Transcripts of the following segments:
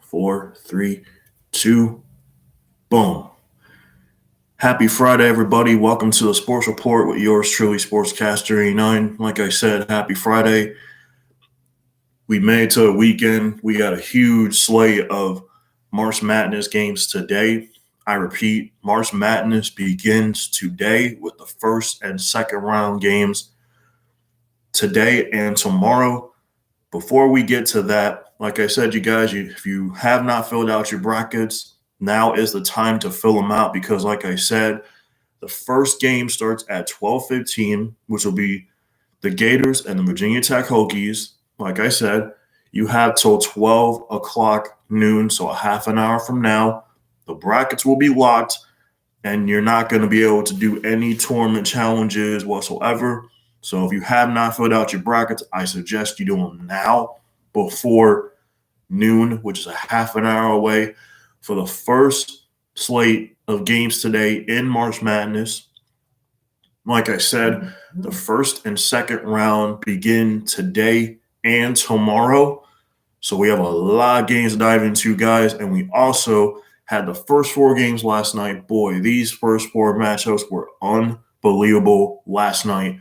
four, three, two, boom. Happy Friday, everybody. Welcome to the Sports Report with yours truly, Sportscaster 89. Like I said, happy Friday. We made it to the weekend. We got a huge slate of March Madness games today. I repeat, March Madness begins today with the first and second round games today and tomorrow. Before we get to that, like I said, you guys, if you have not filled out your brackets, now is the time to fill them out because, like I said, the first game starts at 12:15, which will be the Gators and the Virginia Tech Hokies. Like I said, you have till 12 o'clock noon, so a half an hour from now. The brackets will be locked, and you're not going to be able to do any tournament challenges whatsoever. So if you have not filled out your brackets, I suggest you do them now before noon, which is a half an hour away, for the first slate of games today in March Madness. Like I said, the first and second round begin today and tomorrow. So we have a lot of games to dive into, guys. And we also had the first four games last night. Boy, these first four matchups were unbelievable last night.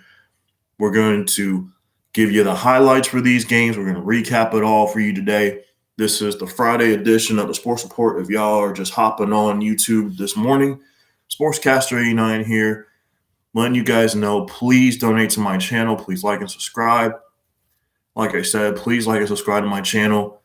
We're going to give you the highlights for these games. We're going to recap it all for you today. This is the Friday edition of the Sports Report. If y'all are just hopping on YouTube this morning, Sportscaster 89 here, letting you guys know, please donate to my channel. Please like and subscribe. Like I said, please like and subscribe to my channel.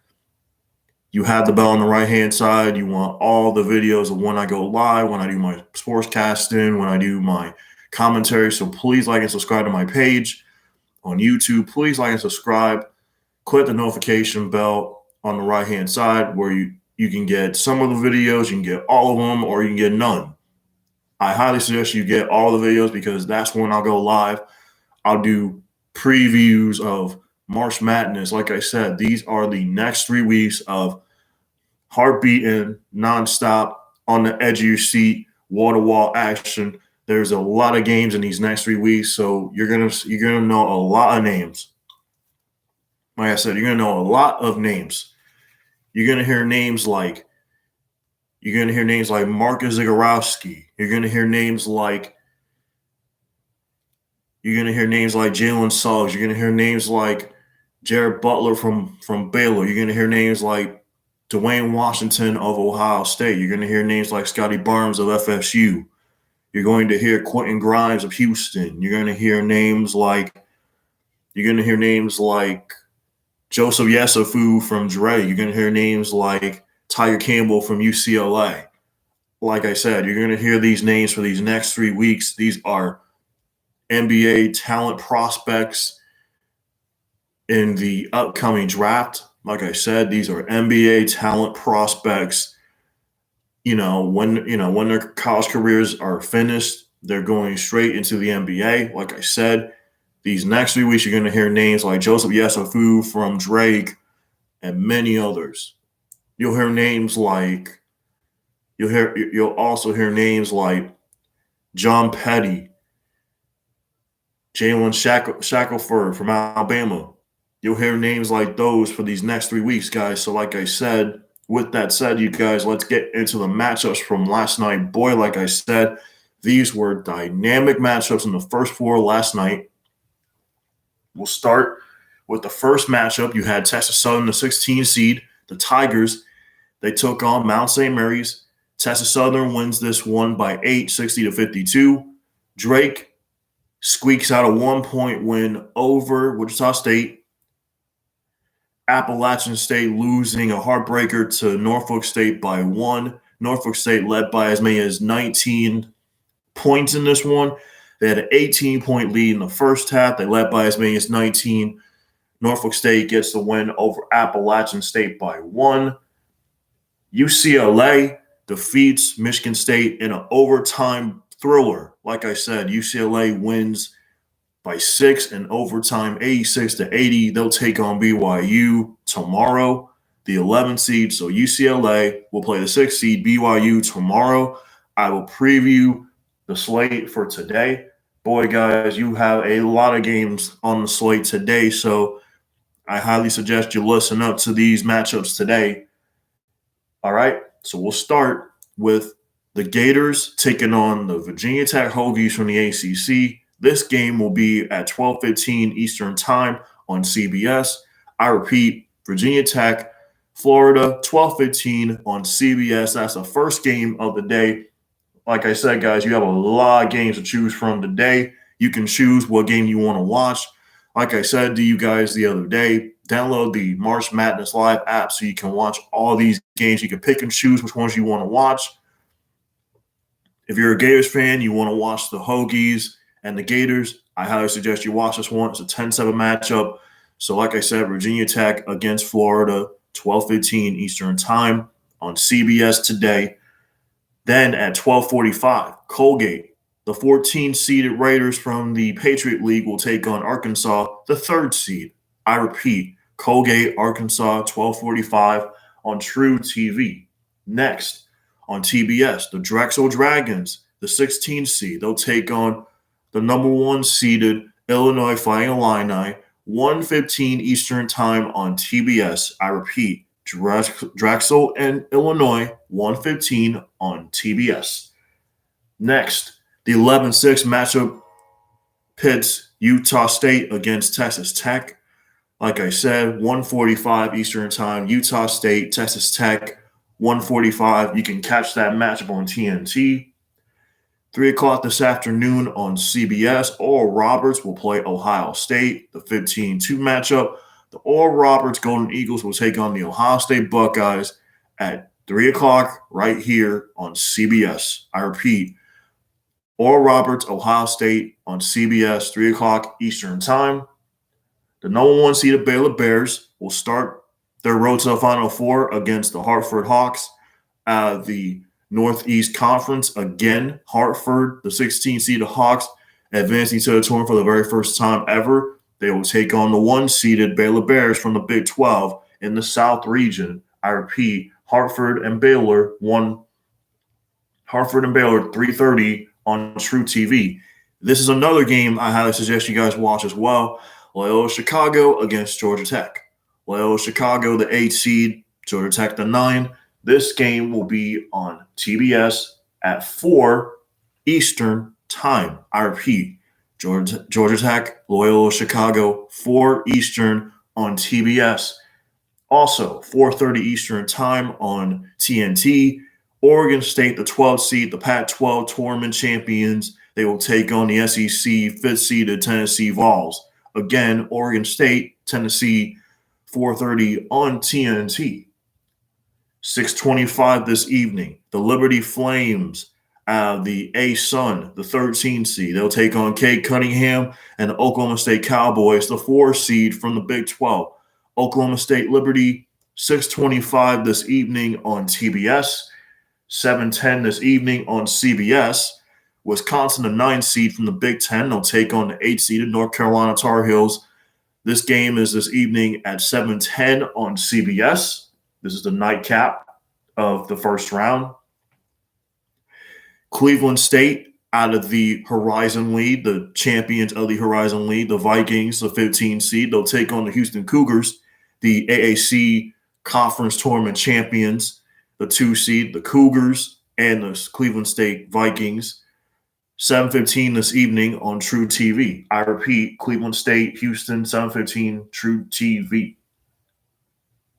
You have the bell on the right-hand side. You want all the videos of when I go live, when I do my sportscasting, when I do my commentary. So please like and subscribe to my page on YouTube. Please like and subscribe. Click the notification bell on the right-hand side where you can get some of the videos, you can get all of them, or you can get none. I highly suggest you get all the videos because that's when I'll go live. I'll do previews of March Madness. Like I said, these are the next 3 weeks of heart-beating, nonstop, on the edge of your seat, wall-to-wall action. There's a lot of games in these next 3 weeks, so you're gonna know a lot of names. Like I said, you're gonna know a lot of names. You're gonna hear names like Marcus Zagorowski. You're gonna hear names like Jalen Suggs. You're gonna hear names like Jared Butler from Baylor. You're gonna hear names like Dwayne Washington of Ohio State. You're gonna hear names like Scotty Barnes of FSU. You're going to hear Quentin Grimes of Houston. You're gonna hear names like Joseph Yesufu from Dre. You're gonna hear names like Tiger Campbell from UCLA. Like I said, you're going to hear these names for these next 3 weeks. These are NBA talent prospects in the upcoming draft. Like I said, these are NBA talent prospects. When their college careers are finished, they're going straight into the NBA. Like I said, these next 3 weeks, you're going to hear names like Joseph Yesufu from Drake and many others. You'll also hear names like John Petty, Jalen Shackelford from Alabama. You'll hear names like those for these next 3 weeks, guys. So like I said, with that said, you guys, let's get into the matchups from last night. Boy, like I said, these were dynamic matchups in the first four last night. We'll start with the first matchup. You had Texas Southern, the 16 seed, the Tigers. They took on Mount St. Mary's. Texas Southern wins this one by 8, 60-52. Drake squeaks out a 1-point win over Wichita State. Appalachian State losing a heartbreaker to Norfolk State by 1. Norfolk State led by as many as 19 points in this one. They had an 18-point lead in the first half. They led by as many as 19. Norfolk State gets the win over Appalachian State by 1. UCLA defeats Michigan State in an overtime thriller. Like I said, UCLA wins by 6 in overtime, 86-80. They'll take on BYU tomorrow, the 11th seed. So UCLA will play the 6th seed, BYU, tomorrow. I will preview the slate for today. Boy, guys, you have a lot of games on the slate today, so I highly suggest you listen up to these matchups today. All right, so we'll start with the Gators taking on the Virginia Tech Hokies from the ACC. This game will be at 12:15 Eastern Time on CBS. I repeat, Virginia Tech, Florida, 12:15 on CBS. That's the first game of the day. Like I said, guys, you have a lot of games to choose from today. You can choose what game you want to watch. Like I said to you guys the other day, download the March Madness Live app so you can watch all these games. You can pick and choose which ones you want to watch. If you're a Gators fan, you want to watch the Hokies and the Gators, I highly suggest you watch this one. It's a 10-7 matchup. So, like I said, Virginia Tech against Florida, 12:15 Eastern Time on CBS today. Then at 12:45, Colgate, the 14-seeded Raiders from the Patriot League, will take on Arkansas, the 3rd seed. I repeat, Colgate, Arkansas, 12:45 on True TV. Next, on TBS, the Drexel Dragons, the 16th seed, they'll take on the number 1 seeded Illinois Fighting Illini, 1:15 Eastern Time on TBS. I repeat, Drexel and Illinois, 1:15 on TBS. Next, the 11-6 matchup pits Utah State against Texas Tech. Like I said, 1:45 Eastern Time, Utah State, Texas Tech, 1:45. You can catch that matchup on TNT. 3 o'clock this afternoon on CBS, Oral Roberts will play Ohio State, the 15-2 matchup. The Oral Roberts Golden Eagles will take on the Ohio State Buckeyes at 3 o'clock right here on CBS. I repeat, Oral Roberts, Ohio State on CBS, 3 o'clock Eastern Time. The number 1 seeded Baylor Bears will start their road to the Final Four against the Hartford Hawks out of the Northeast Conference. Again, Hartford, the 16-seeded Hawks, advancing to the tournament for the very first time ever. They will take on the 1-seeded Baylor Bears from the Big 12 in the South region. I repeat, Hartford and Baylor, 3:30 on True TV. This is another game I highly suggest you guys watch as well. Loyola Chicago against Georgia Tech. Loyola Chicago, the 8 seed, Georgia Tech, the 9. This game will be on TBS at 4 Eastern Time. I repeat, Georgia Tech, Loyola Chicago, 4 Eastern on TBS. Also, 4:30 Eastern Time on TNT. Oregon State, the 12th seed, the Pac-12 tournament champions. They will take on the SEC 5th seeded Tennessee Vols. Again, Oregon State, Tennessee, 4:30 on TNT. 6:25 this evening, the Liberty Flames, the A-Sun, the 13 seed. They'll take on Cade Cunningham and the Oklahoma State Cowboys, the 4 seed from the Big 12. Oklahoma State Liberty, 6:25 this evening on TBS. 7:10 this evening on CBS. Wisconsin, the 9 seed from the Big 10. They'll take on the 8-seeded North Carolina Tar Heels. This game is this evening at 7:10 on CBS. This is the nightcap of the first round. Cleveland State out of the Horizon League, the champions of the Horizon League, the Vikings, the 15 seed. They'll take on the Houston Cougars, the AAC Conference Tournament champions, the 2 seed, the Cougars, and the Cleveland State Vikings. 7:15 this evening on True TV. I repeat, Cleveland State, Houston, 7:15, True TV.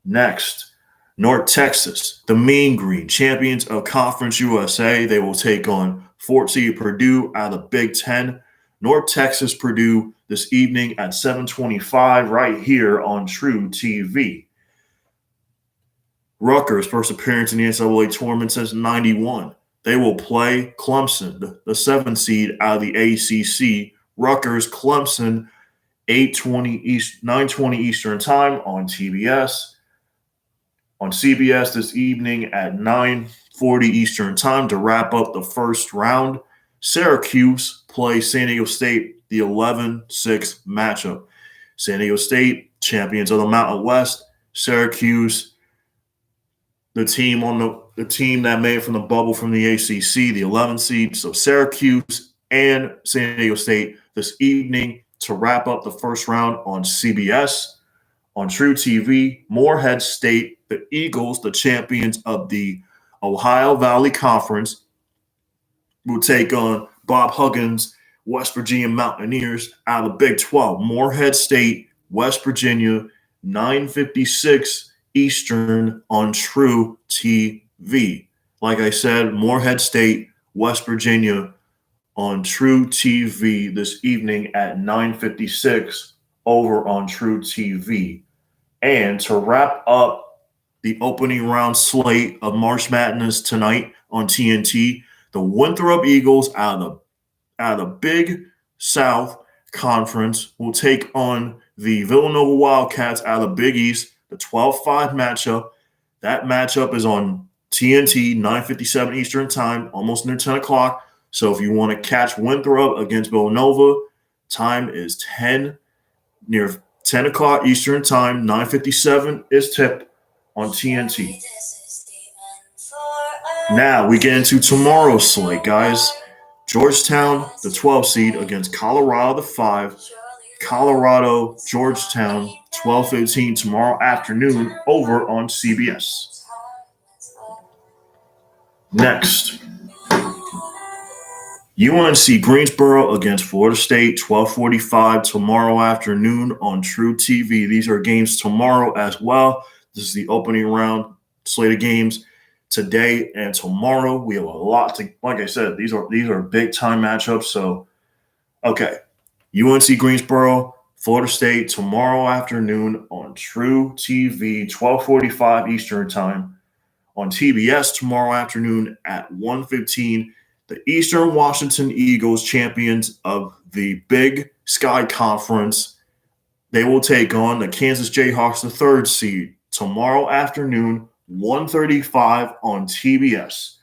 Next, North Texas, the Mean Green, champions of Conference USA. They will take on 4th seed Purdue out of the Big 10. North Texas, Purdue this evening at 7:25 right here on True TV. Rutgers, first appearance in the NCAA tournament since 91. They will play Clemson, the 7th seed out of the ACC. Rutgers, Clemson, 9:20 Eastern Time on TBS. On CBS this evening at 9:40 Eastern Time to wrap up the first round. Syracuse play San Diego State, the 11-6 matchup. San Diego State, champions of the Mountain West. Syracuse, the team that made it from the bubble from the ACC, the 11 seed. So Syracuse and San Diego State this evening to wrap up the first round on CBS. On True TV, Morehead State, The Eagles, the champions of the Ohio Valley Conference, will take on Bob Huggins' West Virginia Mountaineers out of the Big 12. Morehead State, West Virginia, 9:56 Eastern on True TV. Like I said, Morehead State, West Virginia on True TV this evening at 9:56 over on True TV. And to wrap up the opening round slate of March Madness tonight on TNT, the Winthrop Eagles out of the Big South Conference will take on the Villanova Wildcats out of the Big East, the 12-5 matchup. That matchup is on TNT, 9:57 Eastern Time, almost near 10 o'clock. So if you want to catch Winthrop against Villanova, time is near 10 o'clock Eastern Time, 9:57 is tip on TNT. Now we get into tomorrow's slate, guys. Georgetown, the 12 seed, against Colorado, the 5. Colorado, Georgetown, 12:15 tomorrow afternoon over on CBS. Next, UNC Greensboro against Florida State, 12:45 tomorrow afternoon on True TV. These are games tomorrow as well. This is the opening round slate of games today and tomorrow. We have a lot to, like I said, these are big time matchups. So, okay, UNC Greensboro, Florida State tomorrow afternoon on True TV, 12:45 Eastern Time. On TBS tomorrow afternoon at 1:15. The Eastern Washington Eagles, champions of the Big Sky Conference, they will take on the Kansas Jayhawks, the 3rd seed, tomorrow afternoon, 1:35 on TBS.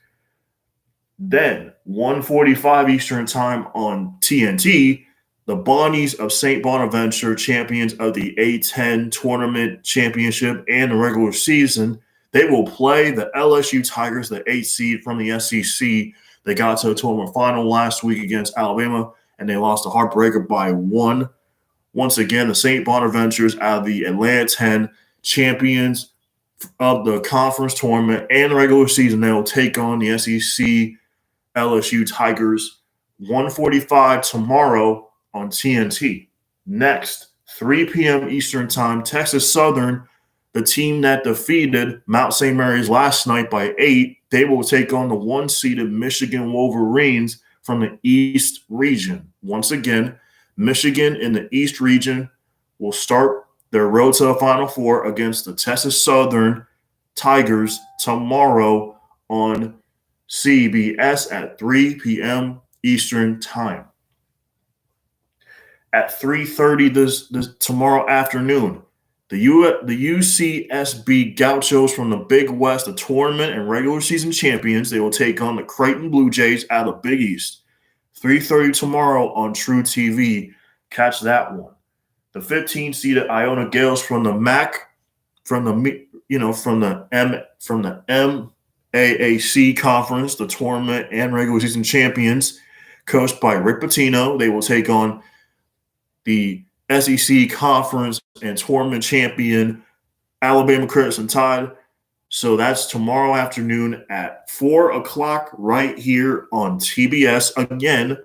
Then, 1:45 Eastern Time on TNT, the Bonnies of St. Bonaventure, champions of the A10 Tournament Championship and the regular season, they will play the LSU Tigers, the 8th seed from the SEC. They got to the tournament final last week against Alabama, and they lost a heartbreaker by 1. Once again, the St. Bonaventures out of the Atlanta 10, champions of the conference tournament and the regular season, they will take on the SEC LSU Tigers, 1:45 tomorrow on TNT. Next, 3 p.m. Eastern Time, Texas Southern, the team that defeated Mount St. Mary's last night by 8, they will take on the 1-seeded Michigan Wolverines from the East region. Once again, Michigan in the East region will start their road to the Final Four against the Texas Southern Tigers tomorrow on CBS at 3 p.m. Eastern Time. At 3:30 this tomorrow afternoon, the UCSB Gauchos from the Big West, the tournament and regular season champions, they will take on the Creighton Blue Jays out of the Big East. 3:30 tomorrow on True TV. Catch that one. The 15-seeded Iona Gales from the MAAC conference, the tournament and regular season champions, coached by Rick Pitino. They will take on the SEC Conference and Tournament champion Alabama Crimson Tide. So that's tomorrow afternoon at 4 o'clock right here on TBS. Again,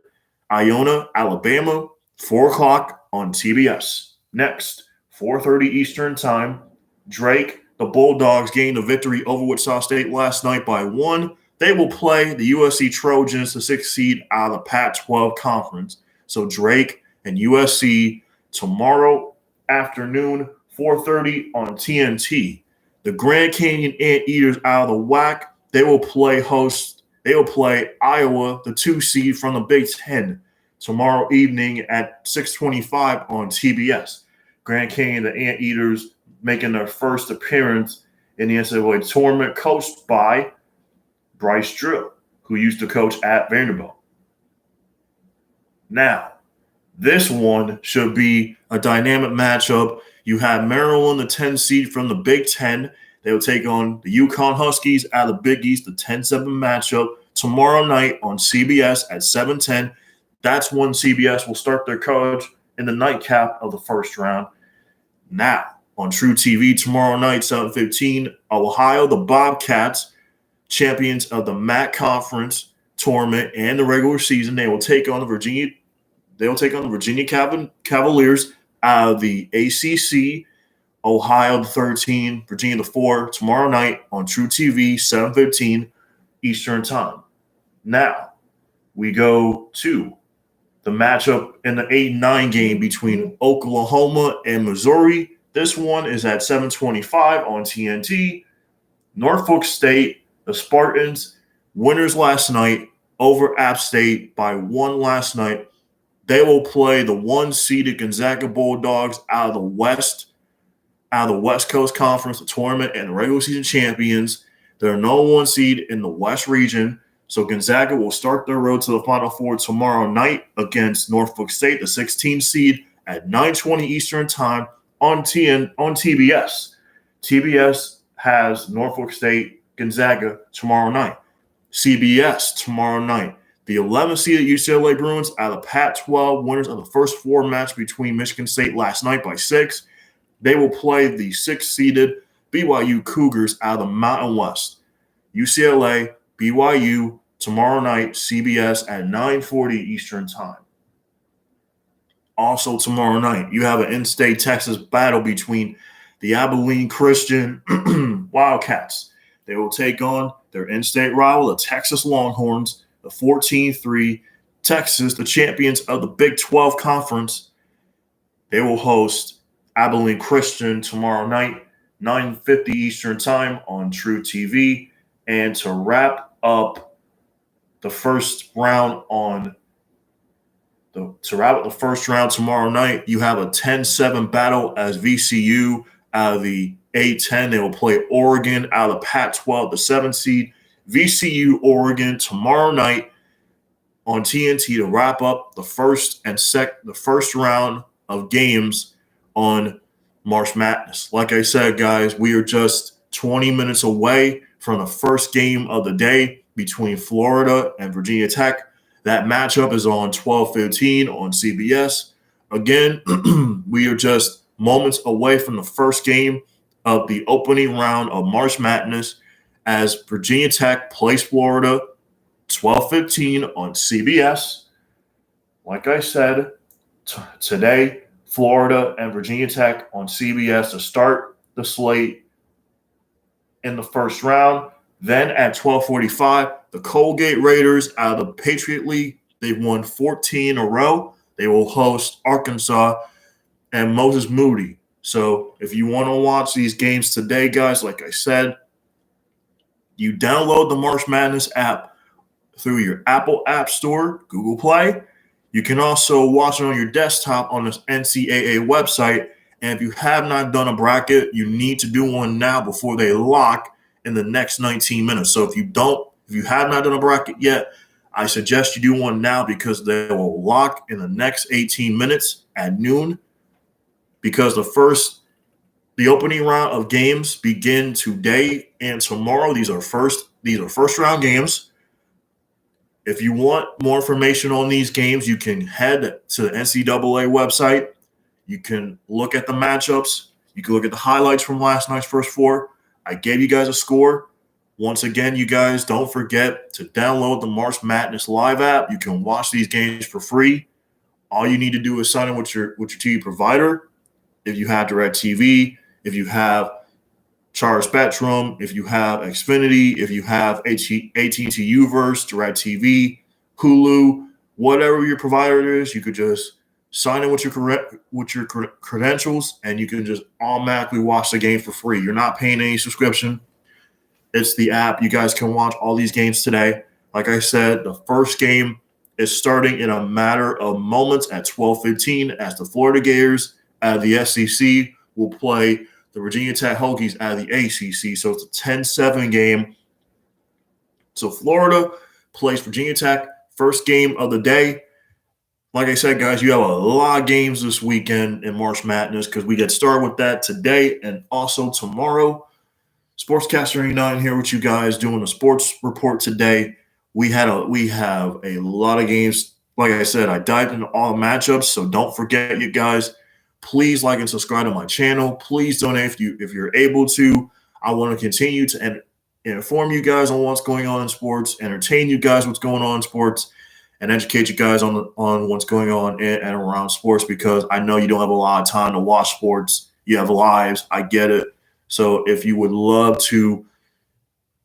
Iona, Alabama, 4 o'clock on TBS. Next, 4:30 Eastern Time, Drake, the Bulldogs gained a victory over Wichita State last night by 1. They will play the USC Trojans, the 6th seed out of the Pac-12 Conference. So Drake and USC tomorrow afternoon, 4:30 on TNT. The Grand Canyon Anteaters out of the WAC, they will play Iowa, the 2 seed from the Big Ten, tomorrow evening at 6:25 on TBS. Grand Canyon, the Anteaters, making their first appearance in the NCAA tournament, coached by Bryce Drew, who used to coach at Vanderbilt. Now, this one should be a dynamic matchup. You have Maryland, the 10 seed from the Big Ten. They will take on the UConn Huskies out of the Big East, the 10-7 matchup tomorrow night on CBS at 7:10. That's when CBS will start their coverage in the nightcap of the first round. Now, on True TV tomorrow night, 7:15. Ohio, the Bobcats, champions of the MAC Conference tournament and the regular season, they will take on the Virginia Cavaliers out of the ACC. Ohio, the 13, Virginia, the 4, tomorrow night on True TV, 7:15 Eastern Time. Now, we go to the matchup in the 8-9 game between Oklahoma and Missouri. This one is at 7:25 on TNT. Norfolk State, the Spartans, winners last night over App State by 1 last night. They will play the 1-seeded Gonzaga Bulldogs out of the West Coast Conference, the tournament, and the regular season champions. They're no 1 seed in the West region. So Gonzaga will start their road to the Final Four tomorrow night against Norfolk State, the 16 seed, at 9:20 Eastern Time on TBS. TBS has Norfolk State, Gonzaga tomorrow night. CBS tomorrow night. The 11th seeded UCLA Bruins out of the Pac-12, winners of the first 4 match between Michigan State last night by 6. They will play the 6th-seeded BYU Cougars out of the Mountain West. UCLA, BYU, tomorrow night, CBS at 9:40 Eastern Time. Also tomorrow night, you have an in-state Texas battle between the Abilene Christian Wildcats. They will take on their in-state rival, the Texas Longhorns, the 14-3 Texas, the champions of the Big 12 Conference. They will host Abilene Christian tomorrow night, 9:50 Eastern Time on True TV. And to wrap up the first round tomorrow night, you have a 10-7 battle as VCU out of the A-10. They will play Oregon out of the Pac-12, the 7th seed. VCU Oregon tomorrow night on TNT to wrap up the first round of games on March Madness. Like I said, guys, we are just 20 minutes away from the first game of the day between Florida and Virginia Tech. That matchup is on 12:15 on CBS. Again, we are just moments away from the first game of the opening round of March Madness as Virginia Tech plays Florida, 12:15 on CBS. Like I said, today, Florida and Virginia Tech on CBS to start the slate in the first round. Then at 12:45, the Colgate Raiders out of the Patriot League. They've won 14 in a row. They will host Arkansas and Moses Moody. So if you want to watch these games today, guys, like I said, you download the March Madness app through your Apple App Store, Google Play. You can also watch it on your desktop on the NCAA website. And if you have not done a bracket, you need to do one now before they lock in the next 19 minutes. So if you have not done a bracket yet, I suggest you do one now because they will lock in the next 18 minutes at noon, because the opening round of games begin today and tomorrow. These are first round games. If you want more information on these games, you can head to the NCAA website. You can look at the matchups. You can look at the highlights from last night's first 4. I gave you guys a score. Once again, you guys, don't forget to download the March Madness Live app. You can watch these games for free. All you need to do is sign in with your TV provider. If you have DirecTV, if you have Charter Spectrum, if you have Xfinity, if you have AT&T Uverse, DirecTV, Hulu, whatever your provider is, you could just sign in with your credentials, and you can just automatically watch the game for free. You're not paying any subscription. It's the app. You guys can watch all these games today. Like I said, the first game is starting in a matter of moments at 12:15 as the Florida Gators out of the SEC will play the Virginia Tech Hokies out of the ACC. So it's a 10-7 game. So Florida plays Virginia Tech, first game of the day. Like I said, guys, you have a lot of games this weekend in March Madness because we get started with that today and also tomorrow. Sportscaster 89 here with you guys doing a sports report today. We have a lot of games. Like I said, I dived into all the matchups, so don't forget, you guys, Please like and subscribe to my channel. Please donate if you're able to. I want to continue to inform you guys on what's going on in sports, entertain you guys what's going on in sports, and educate you guys on what's going on in and around sports, because I know you don't have a lot of time to watch sports. You have lives. I get it. So if you would love to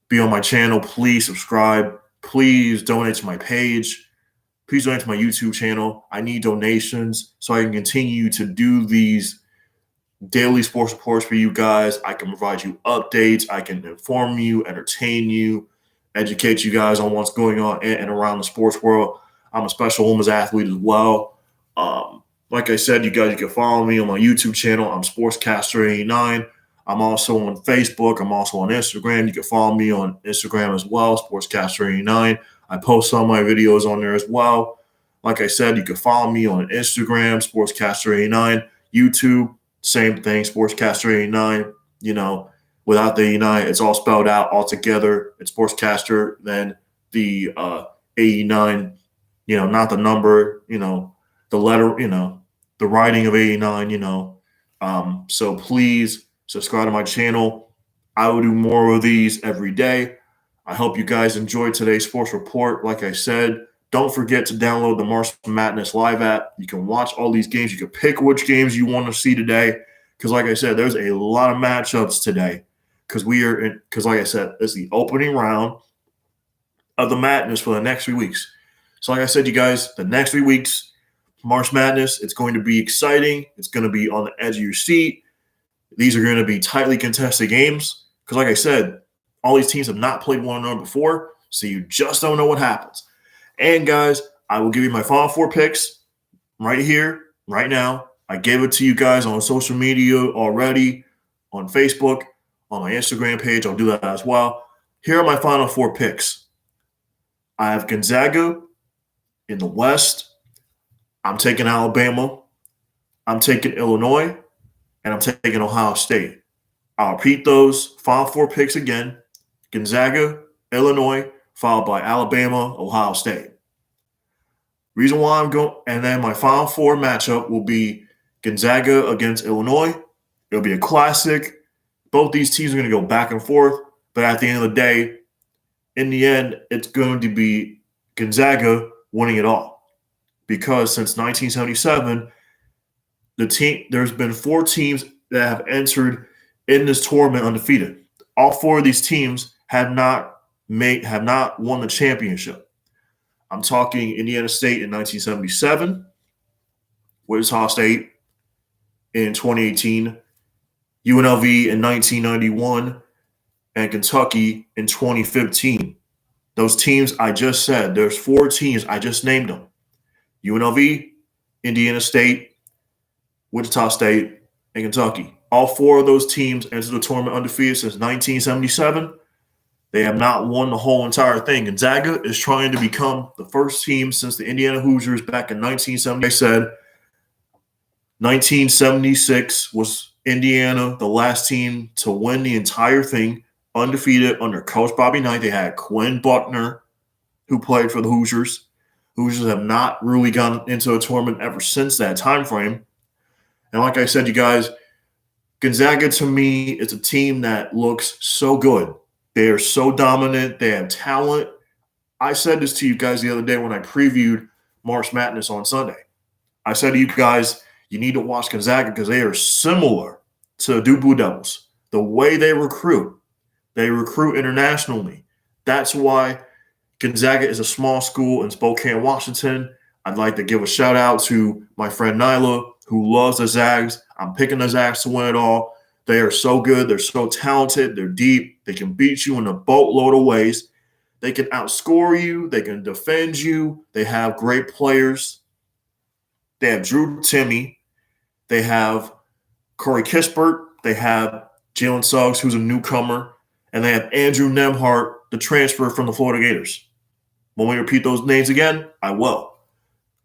be on my channel, please subscribe. Please donate to my page. Please donate to my YouTube channel. I need donations so I can continue to do these daily sports reports for you guys. I can provide you updates. I can inform you, entertain you, educate you guys on what's going on in and around the sports world. I'm a special women's athlete as well. Like I said, you can follow me on my YouTube channel. I'm Sportscaster89. I'm also on Facebook. I'm also on Instagram. You can follow me on Instagram as well, Sportscaster89. I post some of my videos on there as well. Like I said, you can follow me on Instagram, Sportscaster89, YouTube, same thing, Sportscaster89. Without the 89, it's all spelled out all together. It's Sportscaster, then the 89, not the number, the letter, the writing of 89, So please subscribe to my channel. I will do more of these every day. I hope you guys enjoyed today's sports report. Like I said, don't forget to download the March Madness Live app. You can watch all these games. You can pick which games you want to see today. Because like I said, there's a lot of matchups today. Because like I said, it's the opening round of the Madness for the next 3 weeks. So like I said, you guys, the next 3 weeks, March Madness, it's going to be exciting. It's going to be on the edge of your seat. These are going to be tightly contested games. Because like I said, all these teams have not played one another before, so you just don't know what happens. And guys, I will give you my Final Four picks right here, right now. I gave it to you guys on social media already, on Facebook, on my Instagram page. I'll do that as well. Here are my Final Four picks. I have Gonzaga in the West. I'm taking Alabama. I'm taking Illinois. And I'm taking Ohio State. I'll repeat those Final Four picks again. Gonzaga, Illinois, followed by Alabama, Ohio State. Reason why I'm going, and then my Final Four matchup will be Gonzaga against Illinois. It'll be a classic. Both these teams are going to go back and forth, but at the end of the day, in the end, it's going to be Gonzaga winning it all. Because since 1977, there's been 4 teams that have entered in this tournament undefeated. All 4 of these teams have not won the championship. I'm talking Indiana State in 1977, Wichita State in 2018, UNLV in 1991, and Kentucky in 2015. Those teams I just said, there's 4 teams, I just named them. UNLV, Indiana State, Wichita State, and Kentucky. All 4 of those teams entered the tournament undefeated since 1977. They have not won the whole entire thing. Gonzaga is trying to become the first team since the Indiana Hoosiers back in 1970. I said 1976 was Indiana, the last team to win the entire thing, undefeated under Coach Bobby Knight. They had Quinn Buckner, who played for the Hoosiers. Hoosiers have not really gone into a tournament ever since that time frame. And like I said, you guys, Gonzaga to me is a team that looks so good. They are so dominant. They have talent. I said this to you guys the other day when I previewed March Madness on Sunday. I said to you guys, you need to watch Gonzaga because they are similar to the Duke Blue Devils. The way they recruit internationally. That's why Gonzaga is a small school in Spokane, Washington. I'd like to give a shout out to my friend Nyla, who loves the Zags. I'm picking the Zags to win it all. They are so good. They're so talented. They're deep. They can beat you in a boatload of ways. They can outscore you. They can defend you. They have great players. They have Drew Timme. They have Corey Kispert. They have Jalen Suggs, who's a newcomer. And they have Andrew Nembhard, the transfer from the Florida Gators. When we repeat those names again, I will.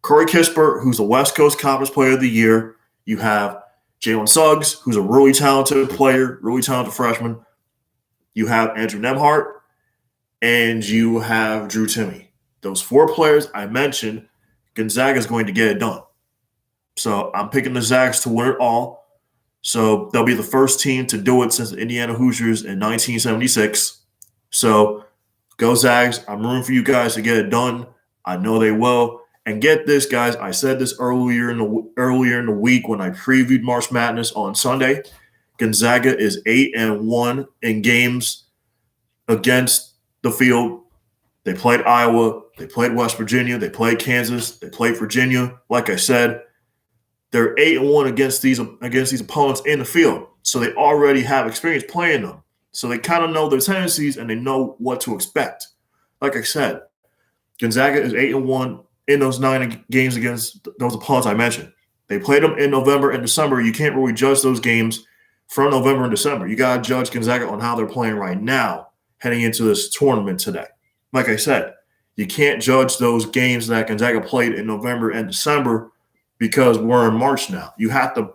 Corey Kispert, who's the West Coast Conference Player of the Year. You have Jalen Suggs, who's a really talented player, really talented freshman. You have Andrew Nembhard, and you have Drew Timme. Those 4 players I mentioned, Gonzaga is going to get it done. So I'm picking the Zags to win it all. So they'll be the first team to do it since the Indiana Hoosiers in 1976. So go Zags. I'm rooting for you guys to get it done. I know they will. And get this, guys. I said this earlier in the week when I previewed March Madness on Sunday. Gonzaga is 8-1 in games against the field. They played Iowa. They played West Virginia. They played Kansas. They played Virginia. Like I said, they're 8-1 against these opponents in the field. So they already have experience playing them. So they kind of know their tendencies and they know what to expect. Like I said, Gonzaga is 8-1 in those 9 games against those opponents I mentioned. They played them in November and December. You can't really judge those games from November and December. You got to judge Gonzaga on how they're playing right now heading into this tournament today. Like I said, you can't judge those games that Gonzaga played in November and December because we're in March now. You have to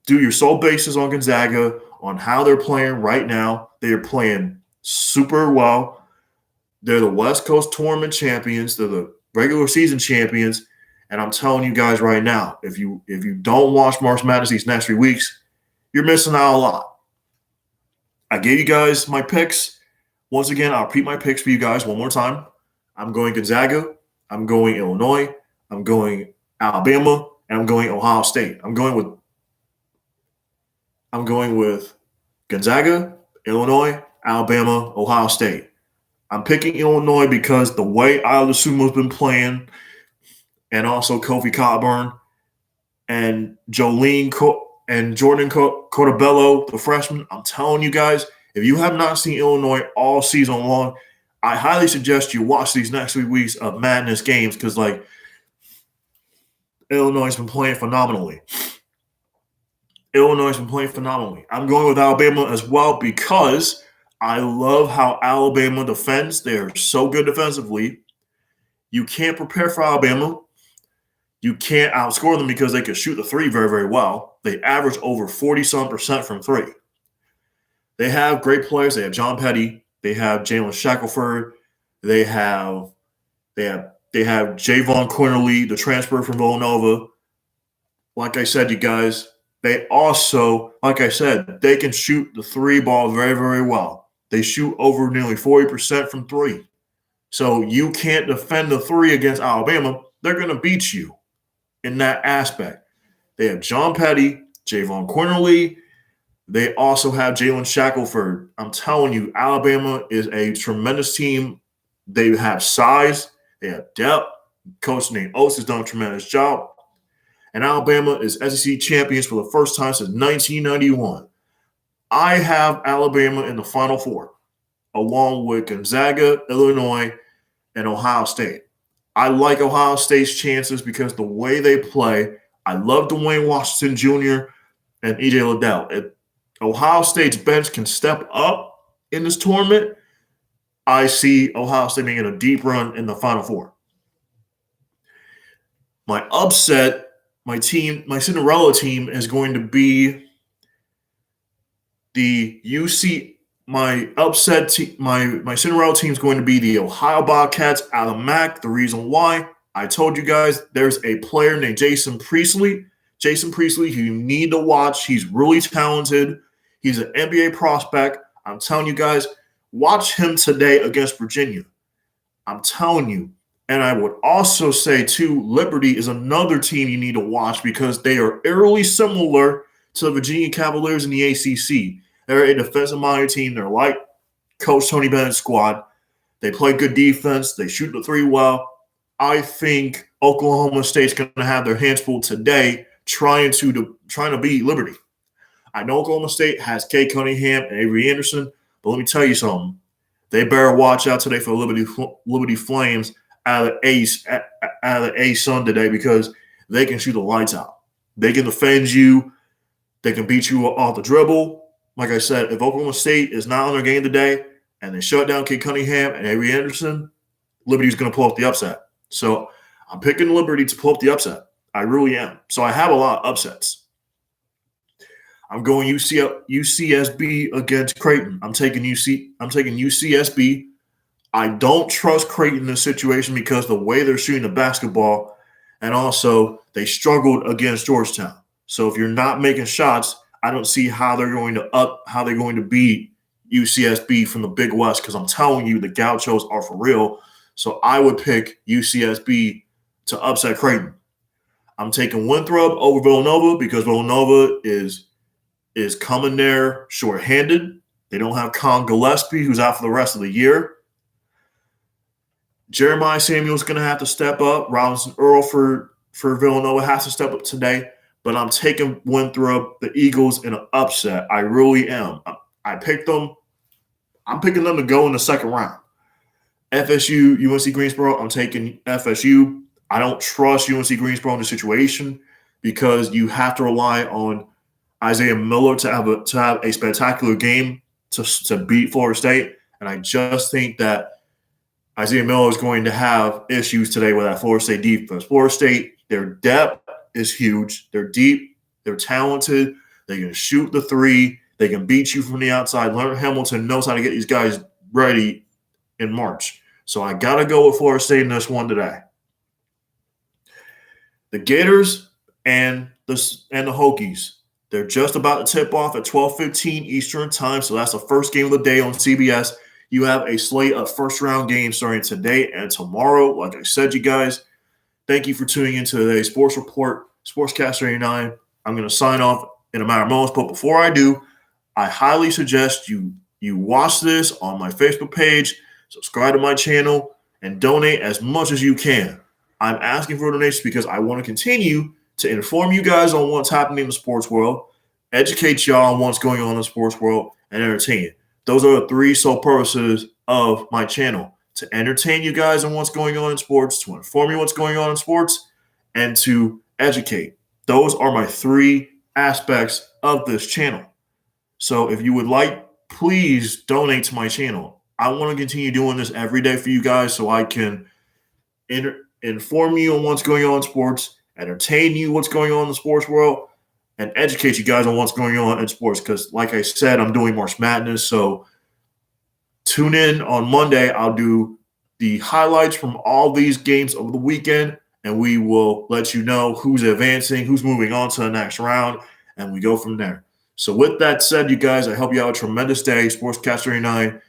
do your sole basis on Gonzaga, on how they're playing right now. They are playing super well. They're the West Coast tournament champions. They're the regular season champions. And I'm telling you guys right now, if you don't watch March Madness these next 3 weeks, you're missing out a lot. I gave you guys my picks. Once again, I'll repeat my picks for you guys one more time. I'm going Gonzaga. I'm going Illinois. I'm going Alabama. And I'm going Ohio State. I'm going with Gonzaga, Illinois, Alabama, Ohio State. I'm picking Illinois because the way Isla Sumo's been playing, and also Kofi Cockburn and Jordan Cortabello, the freshman. I'm telling you guys, if you have not seen Illinois all season long, I highly suggest you watch these next 3 weeks of Madness games because, Illinois has been playing phenomenally. I'm going with Alabama as well because I love how Alabama defends. They're so good defensively. You can't prepare for Alabama. You can't outscore them because they can shoot the three very, very well. They average over 40-some% from three. They have great players. They have John Petty. They have Jalen Shackelford. They have Javon Quinterly, the transfer from Villanova. Like I said, you guys, they also, like I said, they can shoot the three ball very, very well. They shoot over nearly 40% from three. So you can't defend the three against Alabama. They're going to beat you in that aspect. They have John Petty, Javon Quinterly. They also have Jalen Shackelford. I'm telling you, Alabama is a tremendous team. They have size. They have depth. Coach Nate Oates has done a tremendous job. And Alabama is SEC champions for the first time since 1991. I have Alabama in the Final Four, along with Gonzaga, Illinois, and Ohio State. I like Ohio State's chances because the way they play, I love Dwayne Washington Jr. and E.J. Liddell. If Ohio State's bench can step up in this tournament, I see Ohio State making a deep run in the Final Four. My upset, my Cinderella team is going to be the UC. My Cinderella team is going to be the Ohio Bobcats out of MAC. The reason why, I told you guys, there's a player named Jason Priestley. Jason Priestley, who you need to watch. He's really talented. He's an NBA prospect. I'm telling you guys, watch him today against Virginia. I'm telling you. And I would also say, too, Liberty is another team you need to watch because they are eerily similar to the Virginia Cavaliers in the ACC. They're a defensive-minded team. They're like Coach Tony Bennett's squad. They play good defense. They shoot the three well. I think Oklahoma State's going to have their hands full today trying to beat Liberty. I know Oklahoma State has Cade Cunningham and Avery Anderson, but let me tell you something. They better watch out today for Liberty Flames out of the A-Sun today because they can shoot the lights out. They can defend you. They can beat you off the dribble. Like I said, if Oklahoma State is not on their game today and they shut down Cade Cunningham and Avery Anderson, Liberty's going to pull up the upset. So I'm picking Liberty to pull up the upset. I really am. So I have a lot of upsets. I'm going UCSB against Creighton. I'm taking UCSB. I don't trust Creighton in this situation because the way they're shooting the basketball, And also, they struggled against Georgetown. So if you're not making shots, I don't see how they're going to beat UCSB from the Big West, because I'm telling you, the Gauchos are for real. So I would pick UCSB to upset Creighton. I'm taking Winthrop over Villanova because Villanova is coming there shorthanded. They don't have Con Gillespie, who's out for the rest of the year. Jeremiah Samuel's going to have to step up. Robinson Earl for Villanova has to step up today. But I'm taking Winthrop, the Eagles, in an upset. I really am. I picked them. I'm picking them to go in the second round. FSU, UNC Greensboro, I'm taking FSU. I don't trust UNC Greensboro in this situation because you have to rely on Isaiah Miller to have a spectacular game to beat Florida State. And I just think that Isaiah Miller is going to have issues today with that Florida State defense. Florida State, their depth is huge. They're deep. They're talented. They can shoot the three. They can beat you from the outside. Leonard Hamilton knows how to get these guys ready in March. So I got to go with Florida State in this one today. The Gators and the Hokies, they're just about to tip off at 12:15 Eastern time. So that's the first game of the day on CBS. You have a slate of first-round games starting today and tomorrow. Like I said, you guys, thank you for tuning into today's Sports Report, Sportscaster 89. I'm going to sign off in a matter of moments, but before I do, I highly suggest you watch this on my Facebook page, subscribe to my channel, and donate as much as you can. I'm asking for donations because I want to continue to inform you guys on what's happening in the sports world, educate y'all on what's going on in the sports world, and entertain you. Those are the three sole purposes of my channel: to entertain you guys on what's going on in sports, to inform you what's going on in sports, and to educate. Those are my three aspects of this channel. So if you would like, please donate to my channel. I want to continue doing this every day for you guys so I can inform you on what's going on in sports, entertain you what's going on in the sports world, and educate you guys on what's going on in sports. Because like I said, I'm doing March Madness. So tune in on Monday. I'll do the highlights from all these games over the weekend, and we will let you know who's advancing, who's moving on to the next round, and we go from there. So with that said, you guys, I hope you have a tremendous day. Sportscaster 39,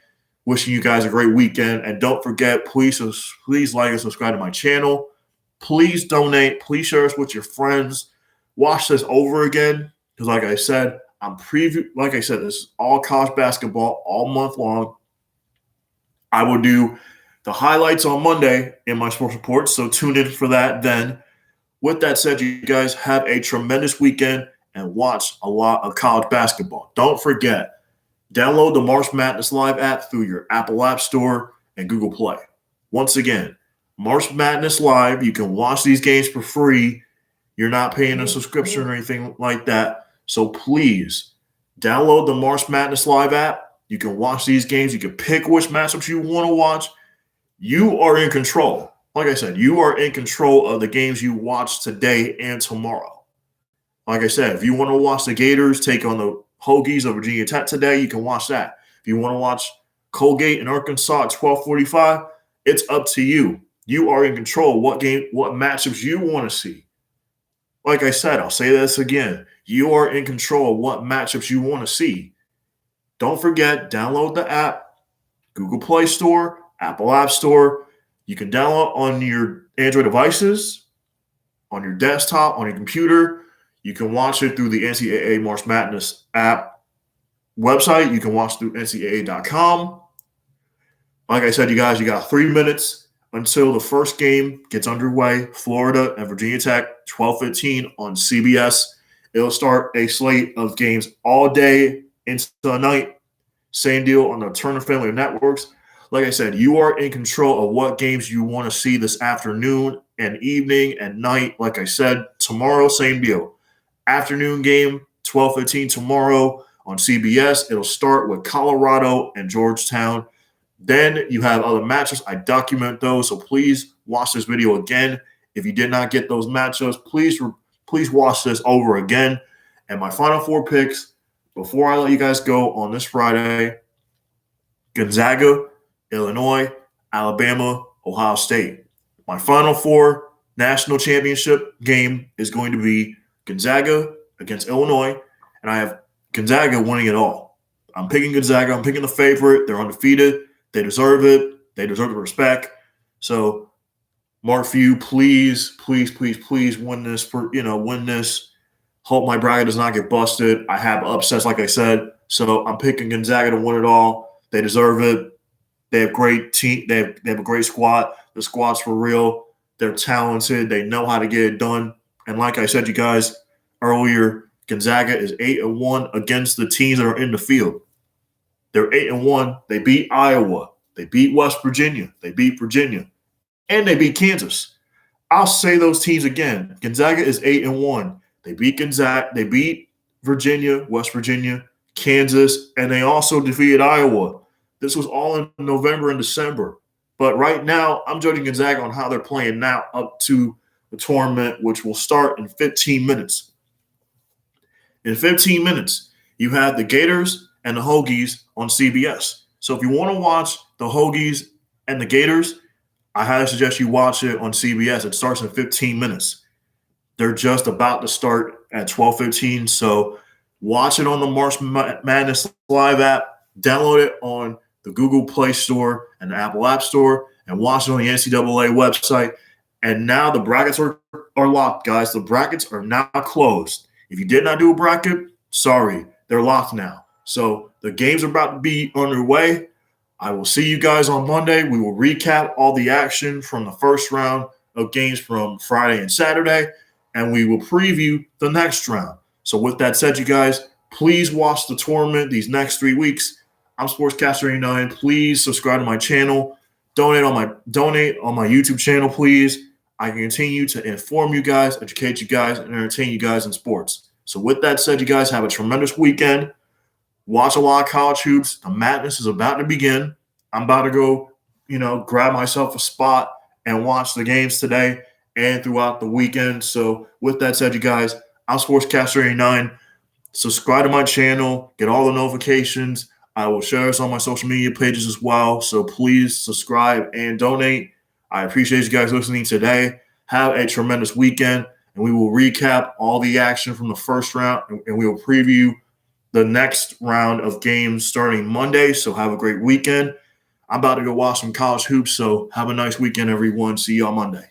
wishing you guys a great weekend. And don't forget, please like and subscribe to my channel. Please donate. Please share us with your friends. Watch this over again because, like I said, this is all college basketball all month long. I will do the highlights on Monday in my sports report, so tune in for that then. With that said, you guys have a tremendous weekend and watch a lot of college basketball. Don't forget, download the March Madness Live app through your Apple App Store and Google Play. Once again, March Madness Live, you can watch these games for free. You're not paying a subscription or anything like that. So please download the March Madness Live app. You can watch these games. You can pick which matchups you want to watch. You are in control. Like I said, you are in control of the games you watch today and tomorrow. Like I said, if you want to watch the Gators take on the Hokies of Virginia Tech today, you can watch that. If you want to watch Colgate and Arkansas at 12:45, it's up to you. You are in control of what matchups you want to see. Like I said, I'll say this again. You are in control of what matchups you want to see. Don't forget, download the app, Google Play Store, Apple App Store. You can download on your Android devices, on your desktop, on your computer. You can watch it through the NCAA March Madness app website. You can watch through ncaa.com. Like I said, you guys, you got 3 minutes until the first game gets underway. Florida and Virginia Tech, 12:15 on CBS. It'll start a slate of games all day into the night. Same deal on the Turner Family of Networks. Like I said, you are in control of what games you want to see this afternoon and evening and night. Like I said, tomorrow, same deal. Afternoon game, 12:15 tomorrow on CBS. It'll start with Colorado and Georgetown. Then you have other matchups. I document those, so please watch this video again. If you did not get those matchups, please watch this over again. And my final four picks before I let you guys go on this Friday: Gonzaga, Illinois, Alabama, Ohio State. My final four national championship game is going to be Gonzaga against Illinois, and I have Gonzaga winning it all. I'm picking Gonzaga. I'm picking the favorite. They're undefeated. They deserve it. They deserve the respect. So, Mark Few, please win this. Win this. Hope my bracket does not get busted. I have upsets, like I said. So I'm picking Gonzaga to win it all. They deserve it. They have great team. They have a great squad. The squad's for real. They're talented. They know how to get it done. And like I said, you guys earlier, Gonzaga is 8-1 against the teams that are in the field. They're 8-1. They beat Iowa. They beat West Virginia. They beat Virginia. And they beat Kansas. I'll say those teams again. Gonzaga is 8-1. They beat Gonzaga. They beat Virginia, West Virginia, Kansas, and they also defeated Iowa. This was all in November and December. But right now, I'm judging Gonzaga on how they're playing now up to the tournament, which will start in 15 minutes. In 15 minutes, you have the Gators and the Hokies on CBS. So if you want to watch the Hokies and the Gators, I highly suggest you watch it on CBS. It starts in 15 minutes. They're just about to start at 12:15. So watch it on the March Madness Live app. Download it on the Google Play Store and the Apple App Store, and watch it on the NCAA website. And now the brackets are locked, guys. The brackets are now closed. If you did not do a bracket, sorry, they're locked now. So the games are about to be underway. I will see you guys on Monday. We will recap all the action from the first round of games from Friday and Saturday, and we will preview the next round. So with that said, you guys, please watch the tournament these next 3 weeks. I'm Sportscaster89. Please subscribe to my channel. Donate on my YouTube channel, please. I can continue to inform you guys, educate you guys, and entertain you guys in sports. So with that said, you guys have a tremendous weekend. Watch a lot of college hoops. The madness is about to begin. I'm about to go, grab myself a spot and watch the games today and throughout the weekend. So with that said, you guys, I'm Sportscaster89. Subscribe to my channel. Get all the notifications. I will share this on my social media pages as well. So please subscribe and donate. I appreciate you guys listening today. Have a tremendous weekend, and we will recap all the action from the first round, and we will preview the next round of games starting Monday. So have a great weekend. I'm about to go watch some college hoops, so have a nice weekend, everyone. See you on Monday.